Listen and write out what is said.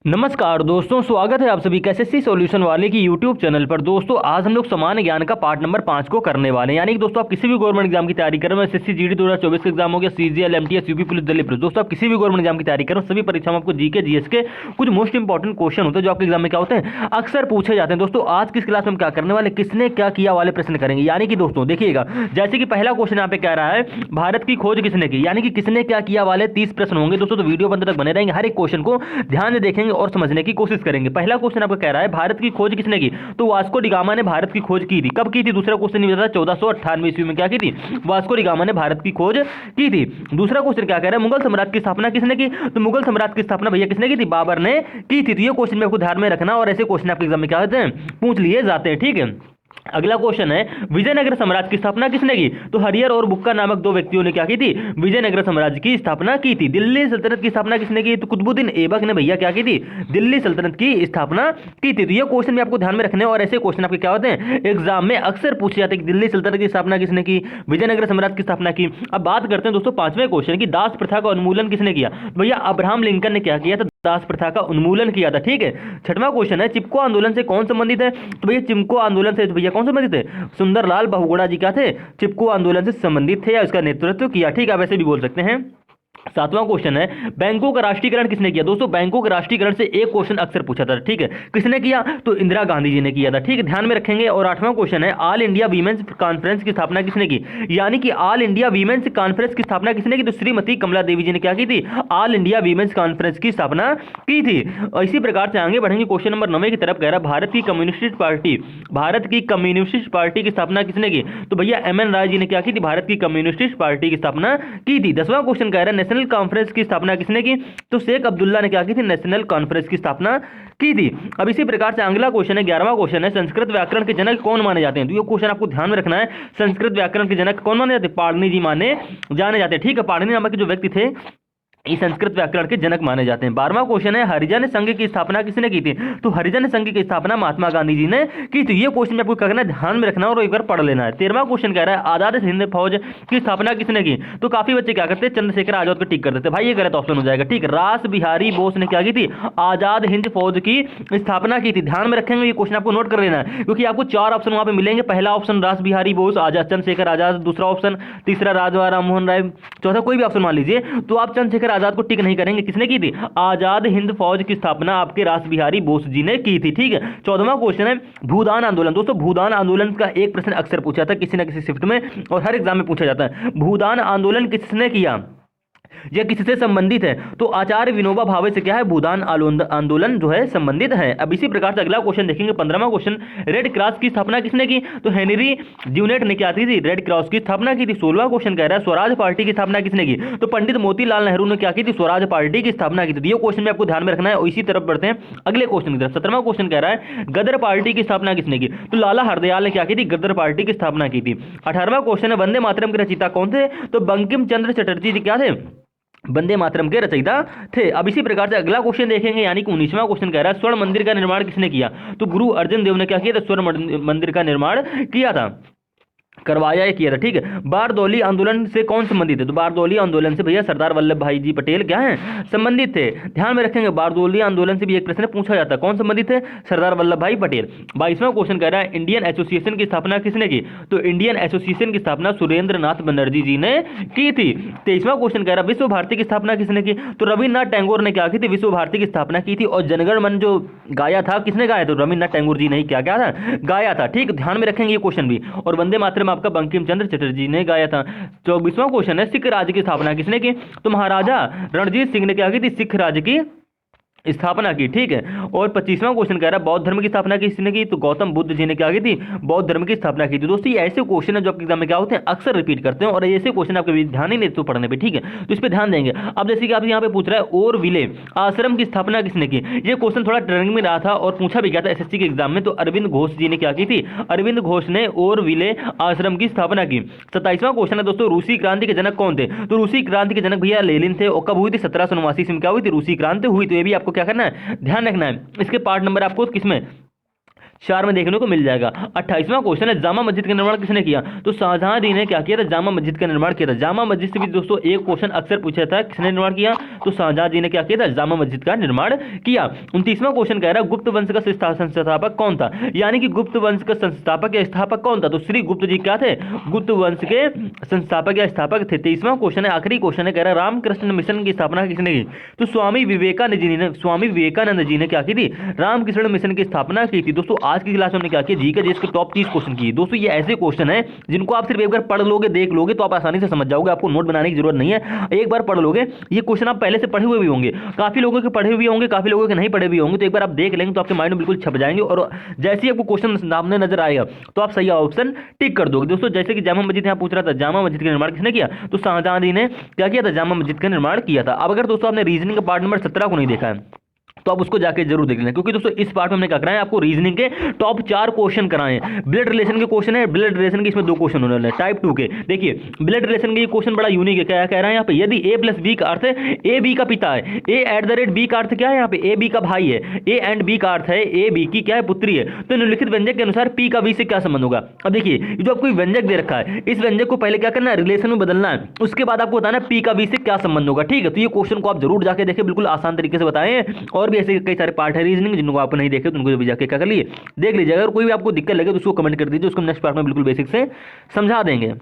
नमस्कार दोस्तों, स्वागत है आप सभी का एसएससी सॉल्यूशन वाले की यूट्यूब चैनल पर। दोस्तों आज हम लोग सामान्य ज्ञान का पार्ट नंबर 5 को करने वाले हैं। यानी कि दोस्तों आप किसी भी गवर्नमेंट एग्जाम की तैयारी करें, एसएससी जीडी 2024 का एग्जाम हो गया, CGL, MTS, UP police, Delhi police, दोस्तों आप किसी भी गवर्नमेंट एग्जाम की तैयारी करें, सभी परीक्षाओं में आपको जीके जीएस के कुछ मोस्ट इंपॉर्टेंट क्वेश्चन होते हैं जो आपके एग्जाम में क्या होते हैं, अक्सर पूछे जाते हैं। दोस्तों आज किस क्लास में हम क्या करने वाले, किसने क्या किया वाले प्रश्न करेंगे। यानी कि दोस्तों देखिएगा, जैसे कि पहला क्वेश्चन यहाँ पे कह रहा है भारत की खोज किसने की, यानी कि किसने क्या किया वाले 30 प्रश्न होंगे। दोस्तों तो वीडियो अंत तक बने रहेंगे, हर एक क्वेश्चन को ध्यान से देखेंगे और समझने की कोशिश करेंगे। पहला क्वेश्चन आपका कह रहा है भारत की खोज किसने की, तो वास्को डी गामा ने भारत की खोज की थी। कब की थी, दूसरा क्वेश्चन नहीं बता, 1498 ईस्वी में क्या की थी, वास्को डी गामा ने भारत की खोज की थी। दूसरा क्वेश्चन क्या कह रहा है मुगल साम्राज्य की स्थापना किसने की, तो मुगल साम्राज्य की स्थापना भैया किसने की थी, बाबर ने की थी। तो ये क्वेश्चन में आपको ध्यान में रखना और ऐसे क्वेश्चन आपके एग्जाम में क्या होते हैं, पूछ लिए जाते हैं। ठीक है, अगला क्वेश्चन है विजयनगर साम्राज्य की स्थापना किसने की, तो हरियर और बुक्का नामक दो व्यक्तियों ने क्या की थी, विजयनगर साम्राज्य की स्थापना की थी। दिल्ली सल्तनत की स्थापना किसने की, तो कुतुबुद्दीन ऐबक ने भैया क्या की थी, दिल्ली सल्तनत की स्थापना की थी। तो ये क्वेश्चन भी आपको ध्यान में रखने और ऐसे क्वेश्चन आपके क्या होते हैं एग्जाम में अक्सर पूछे जाते हैं कि दिल्ली सल्तनत की स्थापना किसने की, विजयनगर साम्राज्य की स्थापना की। अब बात करते हैं दोस्तों पांचवें क्वेश्चन की, दास प्रथा का उन्मूलन किसने किया, तो भैया अब्राहम लिंकन ने क्या किया था, दास प्रथा का उन्मूलन किया था। ठीक है, छठवां क्वेश्चन है चिपको आंदोलन से कौन संबंधित है, तो भैया चिपको आंदोलन से भैया कौन संबंधित है, सुंदरलाल बहुगुणा जी क्या थे, चिपको आंदोलन से संबंधित थे या उसका नेतृत्व किया। ठीक है, वैसे भी बोल सकते हैं। सातवां क्वेश्चन है बैंकों का राष्ट्रीयकरण किसने किया, दोस्तों बैंकों के राष्ट्रीयकरण से एक क्वेश्चन अक्सर पूछा था। ठीक है, किसने किया, तो इंदिरा गांधी जी ने किया था। ठीक है, ध्यान में रखेंगे। और आठवां क्वेश्चन है ऑल इंडिया वीमेंस कॉन्फ्रेंस की स्थापना किसने की, यानी कि ऑल इंडिया वीमेंस कॉन्फ्रेंस की स्थापना किसने की, तो श्रीमती कमला देवी जी ने क्या की थी, ऑल इंडिया वीमेंस कॉन्फ्रेंस की स्थापना की थी। और इसी प्रकार से आगे बढ़ेंगे क्वेश्चन नंबर 9 की तरफ। कह रहा भारत की कम्युनिस्ट पार्टी की स्थापना किसने की, तो भैया एमएन राय जी ने क्या की थी, भारत की कम्युनिस्ट पार्टी की स्थापना की थी। 10वां क्वेश्चन कह रहा है नेशनल कॉन्फ्रेंस की स्थापना किसने की, तो शेख अब्दुल्ला ने क्या की थी, नेशनल कॉन्फ्रेंस की स्थापना की थी। अब इसी प्रकार से अगला क्वेश्चन है 11वां क्वेश्चन है संस्कृत व्याकरण के जनक कौन माने जाते हैं, तो ये क्वेश्चन आपको ध्यान में रखना है। संस्कृत व्याकरण के जनक कौन माने जाते हैं, पाणिनि जी माने जाने जाते हैं। ठीक है, पाणिनि नामक के जो व्यक्ति थे ये संस्कृत व्याकरण के जनक माने जाते हैं। 12वां क्वेश्चन है हरिजन संघ की स्थापना किसने की थी, तो हरिजन संघ की स्थापना महात्मा गांधी जी ने की थी। ये क्वेश्चन आपको करना है, ध्यान में रखना और एक बार पढ़ लेना है। 13वां क्वेश्चन कह रहा है आजाद हिंद फौज की स्थापना किसने की, तो काफी बच्चे क्या करते हैं चंद्रशेखर आजाद को टिक कर देते हैं, भाई ये गलत ऑप्शन हो जाएगा। ठीक, रास बिहारी बोस ने क्या की थी, आजाद हिंद फौज की स्थापना की थी। ध्यान में रखेंगे, ये क्वेश्चन आपको नोट कर लेना है क्योंकि आपको 4 ऑप्शन वहां पे मिलेंगे। पहला ऑप्शन रास बिहारी बोस, आजाद चंद्रशेखर आजाद, दूसरा ऑप्शन, तीसरा राजा राम मोहन राय, चौथा कोई भी ऑप्शन मान लीजिए, तो आप चंद्रशेखर आजाद को टिक नहीं करेंगे। किसने की थी, आजाद हिंद फौज की स्थापना आपके रास बिहारी बोस जी ने की थी। ठीक है, 14वां क्वेश्चन है भूदान आंदोलन। दोस्तों भूदान आंदोलन का एक प्रश्न अक्सर पूछा था किसी न किसी शिफ्ट में और हर एग्जाम में पूछा जाता है, भूदान आंदोलन किसने किया, यह किससे संबंधित है, तो आचार्य विनोबा भावे से क्या है, भूदान आंदोलन जो है संबंधित है। अब इसी प्रकार से अगला क्वेश्चन देखेंगे 15वां क्वेश्चन रेड क्रॉस की स्थापना किसने की, तो हेनरी ड्यूनेट ने क्या की थी, रेड क्रॉस की स्थापना की थी। 16वां क्वेश्चन कह रहा है स्वराज पार्टी की स्थापना किसने की, तो पंडित मोतीलाल नेहरू ने क्या की थी, स्वराज पार्टी की स्थापना की थी। ये क्वेश्चन में आपको ध्यान में रखना है और इसी तरफ बढ़ते हैं अगले क्वेश्चन की तरफ। 17वां क्वेश्चन कह रहा है गदर पार्टी की स्थापना किसने की, तो लाला हरदयाल ने क्या की थी, गदर पार्टी की स्थापना की थी। 18वां क्वेश्चन है वंदे मातरम के रचयिता कौन थे, तो बंकिम चंद्र चटर्जी जी क्या थे, वंदे मातरम के रचयिता थे। अब इसी प्रकार से अगला क्वेश्चन देखेंगे, यानी कि 19वां क्वेश्चन कह रहा है स्वर्ण मंदिर का निर्माण किसने किया, तो गुरु अर्जन देव ने क्या किया था, स्वर्ण मंदिर का निर्माण किया था, करवाया किया था। ठीक है, बारदौली आंदोलन से कौन संबंधित है, तो बारदौली आंदोलन से भैया सरदार वल्लभ भाई जी पटेल क्या है, संबंधित थे। ध्यान में रखेंगे, बारदौली आंदोलन से भी एक प्रश्न पूछा जाता है, कौन संबंधित है, सरदार वल्लभ भाई पटेल। 22वां क्वेश्चन कह रहा है इंडियन एसोसिएशन की स्थापना किसने की, तो इंडियन एसोसिएशन की स्थापना सुरेंद्र नाथ बनर्जी जी ने की थी। 23वां क्वेश्चन कह रहा है विश्व भारती की स्थापना किसने की, तो रविन्द्रनाथ टैगोर ने क्या की थी, विश्व भारती की स्थापना की थी। और जनगण मन जो गाया था किसने गाया, तो रविन्द्रनाथ टैगोर जी ने क्या क्या था, गाया था। ठीक, ध्यान में रखेंगे ये क्वेश्चन भी। और वंदे मातरम आपका बंकिम चंद्र चटर्जी ने गाया था। 24वां क्वेश्चन है सिख राज्य की स्थापना किसने की, तो महाराजा रणजीत सिंह ने क्या की थी, सिख राज्य की स्थापना की। ठीक है, और 25वां क्वेश्चन कह रहा है बौद्ध धर्म की स्थापना किसने की, तो गौतम बुद्ध जी ने क्या की थी, बौद्ध धर्म की स्थापना की थी। दोस्तों ये ऐसे क्वेश्चन है जो आपके एग्जाम में क्या होते हैं, अक्सर रिपीट करते हैं और ऐसे क्वेश्चन आपके भी ध्यान ही नहीं देते पढ़ने पे। ठीक है, तो इस पे ध्यान देंगे। अब जैसे कि आप यहाँ पे पूछ रहा है और विले आश्रम की स्थापना किसने की, ये क्वेश्चन थोड़ा ट्रेंडिंग में रहा था और पूछा भी गया था एसएससी के एग्जाम में, तो अरविंद घोष जी ने क्या की थी, अरविंद घोष ने और विले आश्रम की स्थापना की। 27वां क्वेश्चन है दोस्तों रूसी क्रांति के जनक कौन थे, तो रूसी क्रांति के जनक भैया लेनिन थे। और कब हुई थी, 1789 में क्या हुई थी, रूसी क्रांति हुई। तो ये भी आपको क्या करना है, ध्यान रखना है। इसके पार्ट नंबर आपको किसमें 4 में देखने को मिल जाएगा। 28वां क्वेश्चन है जामा मस्जिद का निर्माण किसने किया? तो शाहजहां जी ने क्या किया था? जामा मस्जिद का निर्माण किया था। जामा मस्जिद से भी दोस्तों एक क्वेश्चन अक्सर पूछा था, किसने निर्माण किया? तो शाहजहां जी ने क्या किया था? जामा मस्जिद का निर्माण किया। 29वां क्वेश्चन कह रहा है गुप्त वंश का संस्थापक कौन था? यानी कि गुप्त वंश का संस्थापक या स्थापक कौन था? तो श्री गुप्त जी क्या थे? गुप्त वंश के संस्थापक या स्थापक थे। 23वां क्वेश्चन है, आखिरी क्वेश्चन है, कह रहा है रामकृष्ण मिशन की स्थापना किसने की? तो स्वामी विवेकानंद जी ने क्या की थी? रामकृष्ण मिशन की स्थापना की थी। दोस्तों आज की क्लास में हमने क्या किया? जी के जिसके टॉप 30 क्वेश्चन किए। दोस्तों ये ऐसे क्वेश्चन है जिनको आप सिर्फ एक बार पढ़ लोगे, देख लोगे तो आप आसानी से समझ जाओगे, आपको नोट बनाने की जरूरत नहीं है। एक बार पढ़ लोगे, ये क्वेश्चन आप पहले से पढ़े हुए भी होंगे, काफी लोगों के पढ़े हुए होंगे, काफी लोगों के नहीं पढ़े हुए होंगे, तो एक बार आप देख लेंगे तो आपके माइंड में बिल्कुल छप जाएंगे और जैसे ही आपको क्वेश्चन सामने नजर आएगा तो आप सही ऑप्शन टिक कर दोगे। दोस्तों जैसे कि जामा मस्जिद यहाँ पूछ रहा था, जामा मस्जिद का निर्माण किसने किया? तो शाहजहां जी ने क्या किया था? जामा मस्जिद का निर्माण किया था। अब अगर दोस्तों आपने रीजनिंग का पार्ट नंबर 17 को नहीं देखा है तो आप उसको जाके जरूर देख लेना, क्योंकि दोस्तों इस पार्ट में हमने क्या कराया है? आपको रीजनिंग के टॉप 4 क्वेश्चन कराए हैं। ब्लड रिलेशन के क्वेश्चन है, ब्लड रिलेशन के इसमें 2 क्वेश्चन होने वाले हैं टाइप 2 के। देखिए ब्लड रिलेशन के ये क्वेश्चन बड़ा यूनिक है। क्या कह रहा है यहाँ पे? यदि ए प्लस बी का अर्थ है ए बी का पिता है, ए एट द रेट बी का अर्थ क्या है? यहाँ पे ए बी का भाई है, ए एंड बी का अर्थ है ए बी की क्या है? पुत्री है, तो निम्नलिखित व्यंजक के अनुसार पी का बी से क्या संबंध होगा? अब देखिए जो आपको व्यंजक दे रखा है, इस व्यंजक को पहले क्या करना है? रिलेशन में बदलना है, उसके बाद आपको बताना पी का बी से क्या संबंध होगा। ठीक है, तो ये क्वेश्चन को आप जरूर जाके देखें, बिल्कुल आसान तरीके से बताएं। और भी ऐसे कई सारे पार्ट है रीजनिंग जिनको आप नहीं देखे तो उनको भी जाके क्या कर लिए? देख लीजिएगा। अगर कोई भी आपको दिक्कत लगे तो उसको कमेंट कर दीजिए, उसको नेक्स्ट पार्ट में बिल्कुल बेसिक से समझा देंगे।